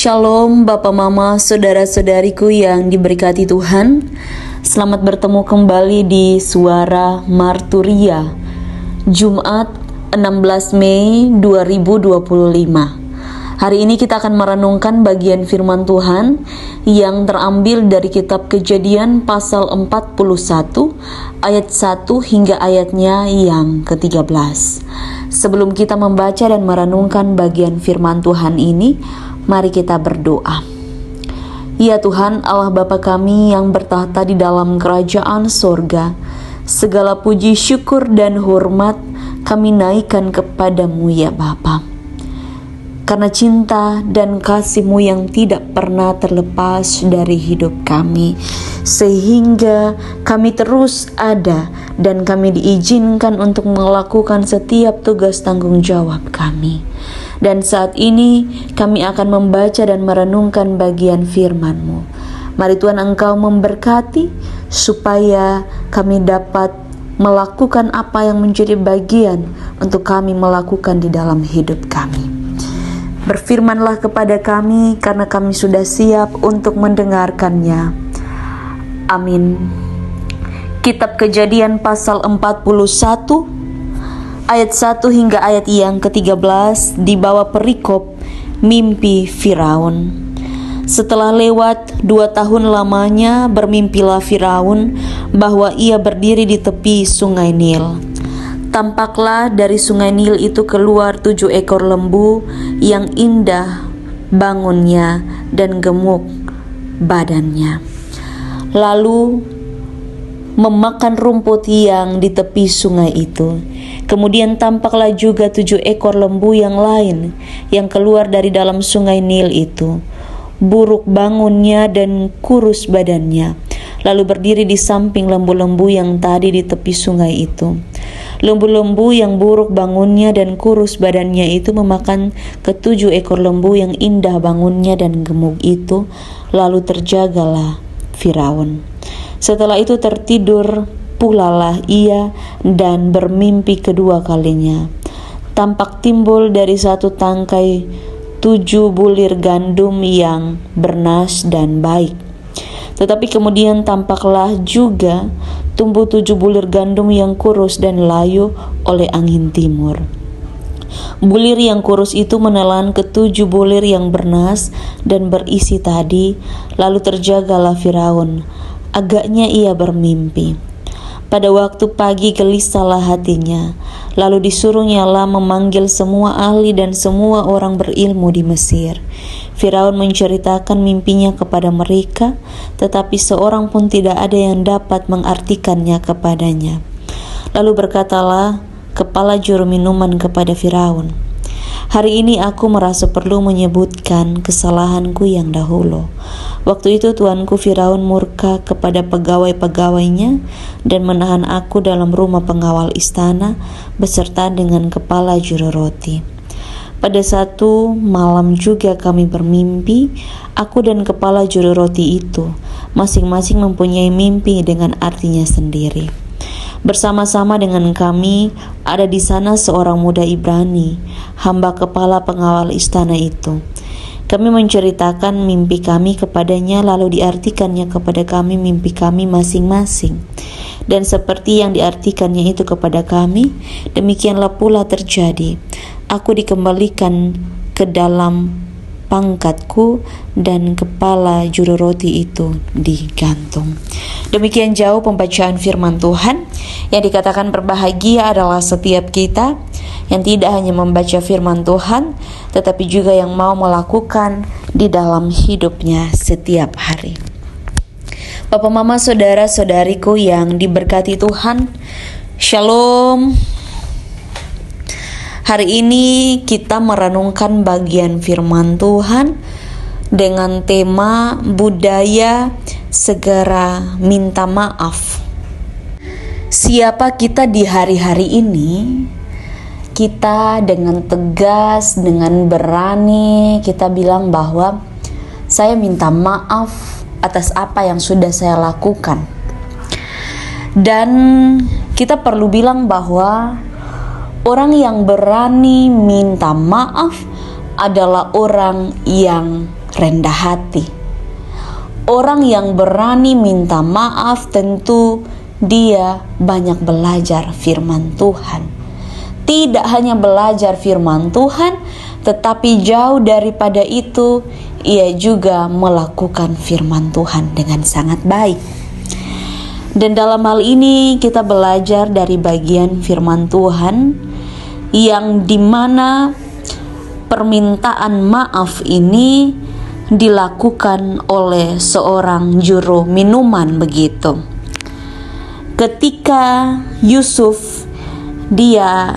Shalom Bapak Mama, Saudara-saudariku yang diberkati Tuhan. Selamat bertemu kembali di Suara Marturia, Jumat 16 Mei 2025. Hari ini kita akan merenungkan bagian firman Tuhan yang terambil dari kitab Kejadian pasal 41 ayat 1 hingga ayatnya yang ke-13. Sebelum kita membaca dan merenungkan bagian firman Tuhan ini, mari kita berdoa. Ya Tuhan, Allah Bapa kami yang bertahta di dalam kerajaan sorga, segala puji, syukur, dan hormat kami naikkan kepadamu ya Bapa. Karena cinta dan kasih-Mu yang tidak pernah terlepas dari hidup kami, sehingga kami terus ada dan kami diizinkan untuk melakukan setiap tugas tanggung jawab kami. Dan saat ini kami akan membaca dan merenungkan bagian firman-Mu. Mari Tuhan Engkau memberkati supaya kami dapat melakukan apa yang menjadi bagian untuk kami melakukan di dalam hidup kami. Berfirmanlah kepada kami karena kami sudah siap untuk mendengarkannya. Amin. Kitab Kejadian pasal 41 ayat 1 hingga ayat yang ke-13 di bawah perikop mimpi Firaun. Setelah lewat 2 tahun lamanya, bermimpilah Firaun bahwa ia berdiri di tepi sungai Nil. Tampaklah dari sungai Nil itu keluar 7 ekor lembu yang indah bangunnya dan gemuk badannya, lalu memakan rumput yang di tepi sungai itu. Kemudian tampaklah juga 7 ekor lembu yang lain yang keluar dari dalam sungai Nil itu, buruk bangunnya dan kurus badannya, lalu berdiri di samping lembu-lembu yang tadi di tepi sungai itu. Lembu-lembu yang buruk bangunnya dan kurus badannya itu memakan ke-7 ekor lembu yang indah bangunnya dan gemuk itu, lalu terjagalah Firaun. Setelah itu tertidur pulalah ia dan bermimpi kedua kalinya. Tampak timbul dari satu tangkai 7 bulir gandum yang bernas dan baik. Tetapi kemudian tampaklah juga tumbuh 7 bulir gandum yang kurus dan layu oleh angin timur. Bulir yang kurus itu menelan ke-7 bulir yang bernas dan berisi tadi, lalu terjagalah Firaun. Agaknya ia bermimpi. Pada waktu pagi gelisahlah hatinya, lalu disuruhnyalah memanggil semua ahli dan semua orang berilmu di Mesir. Firaun menceritakan mimpinya kepada mereka, tetapi seorang pun tidak ada yang dapat mengartikannya kepadanya. Lalu berkatalah kepala juru minuman kepada Firaun, "Hari ini aku merasa perlu menyebutkan kesalahanku yang dahulu. Waktu itu tuanku Firaun murka kepada pegawai-pegawainya dan menahan aku dalam rumah pengawal istana beserta dengan kepala juru roti. Pada satu malam juga kami bermimpi, aku dan kepala juru roti itu, masing-masing mempunyai mimpi dengan artinya sendiri. Bersama-sama dengan kami ada di sana seorang muda Ibrani, hamba kepala pengawal istana itu. Kami menceritakan mimpi kami kepadanya, lalu diartikannya kepada kami mimpi kami masing-masing. Dan seperti yang diartikannya itu kepada kami, demikianlah pula terjadi. Aku dikembalikan ke dalam pangkatku dan kepala juru roti itu digantung." Demikian jauh pembacaan firman Tuhan. Yang dikatakan berbahagia adalah setiap kita yang tidak hanya membaca firman Tuhan, tetapi juga yang mau melakukan di dalam hidupnya setiap hari. Bapak, Mama, Saudara-saudariku yang diberkati Tuhan, Shalom. Hari ini kita merenungkan bagian firman Tuhan dengan tema budaya segera minta maaf. Siapa kita di hari-hari ini? Kita dengan tegas, dengan berani, kita bilang bahwa saya minta maaf atas apa yang sudah saya lakukan. Dan kita perlu bilang bahwa orang yang berani minta maaf adalah orang yang rendah hati. Orang yang berani minta maaf tentu dia banyak belajar firman Tuhan. Tidak hanya belajar firman Tuhan, tetapi jauh daripada itu, ia juga melakukan firman Tuhan dengan sangat baik. Dan dalam hal ini kita belajar dari bagian firman Tuhan yang dimana permintaan maaf ini dilakukan oleh seorang juru minuman begitu. Ketika Yusuf dia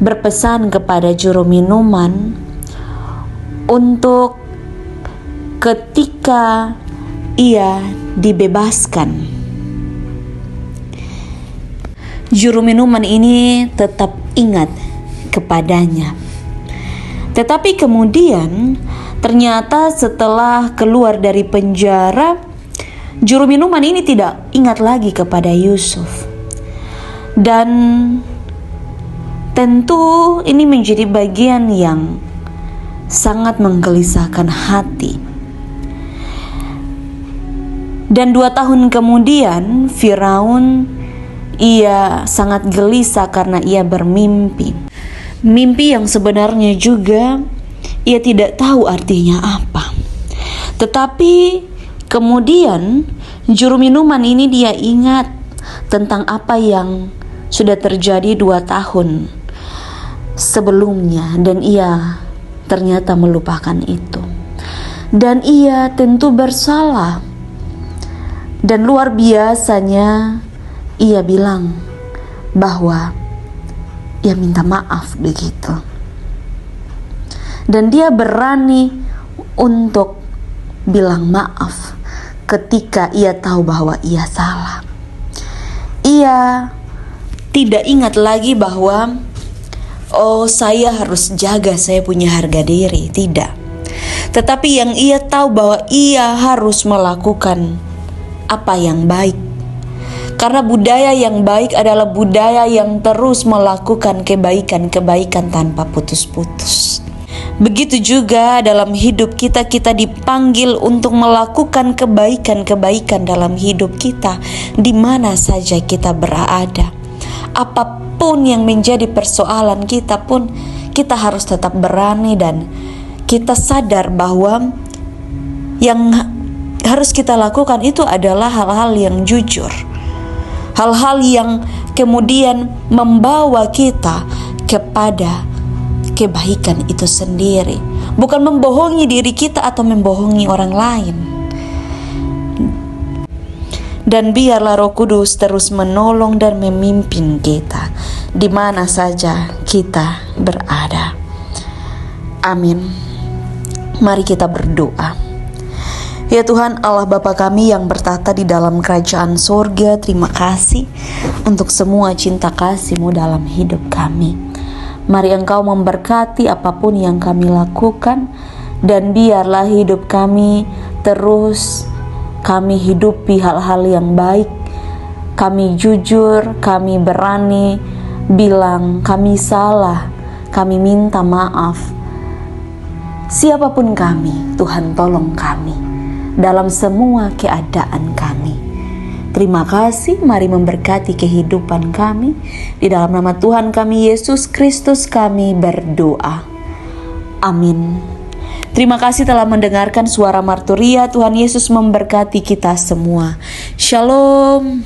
berpesan kepada juru minuman untuk ketika ia dibebaskan, juru minuman ini tetap ingat kepadanya. Tetapi kemudian ternyata setelah keluar dari penjara, juru minuman ini tidak ingat lagi kepada Yusuf. Dan tentu ini menjadi bagian yang sangat menggelisahkan hati. Dan 2 tahun kemudian Firaun ia sangat gelisah karena ia bermimpi. Mimpi yang sebenarnya juga ia tidak tahu artinya apa. Tetapi kemudian juru minuman ini dia ingat tentang apa yang sudah terjadi 2 tahun sebelumnya, dan ia ternyata melupakan itu. Dan ia tentu bersalah. Dan luar biasanya ia bilang bahwa ia minta maaf begitu. Dan dia berani untuk bilang maaf ketika ia tahu bahwa ia salah. Ia tidak ingat lagi bahwa saya harus jaga, saya punya harga diri. Tidak. Tetapi yang ia tahu bahwa ia harus melakukan apa yang baik. Karena budaya yang baik adalah budaya yang terus melakukan kebaikan-kebaikan tanpa putus-putus. Begitu juga dalam hidup kita, kita dipanggil untuk melakukan kebaikan-kebaikan dalam hidup kita, di mana saja kita berada. Apapun yang menjadi persoalan kita pun, kita harus tetap berani dan kita sadar bahwa yang harus kita lakukan itu adalah hal-hal yang jujur. Hal-hal yang kemudian membawa kita kepada kebaikan itu sendiri. Bukan membohongi diri kita atau membohongi orang lain. Dan biarlah Roh Kudus terus menolong dan memimpin kita di mana saja kita berada. Amin. Mari kita berdoa. Ya Tuhan Allah Bapa kami yang bertata di dalam kerajaan sorga, terima kasih untuk semua cinta kasih-Mu dalam hidup kami. Mari Engkau memberkati apapun yang kami lakukan, dan biarlah hidup kami terus kami hidupi hal-hal yang baik. Kami jujur, kami berani bilang kami salah, kami minta maaf. Siapapun kami, Tuhan tolong kami dalam semua keadaan kami. Terima kasih, mari memberkati kehidupan kami. Di dalam nama Tuhan kami Yesus Kristus kami berdoa. Amin. Terima kasih telah mendengarkan suara Marturia. Tuhan Yesus memberkati kita semua. Shalom.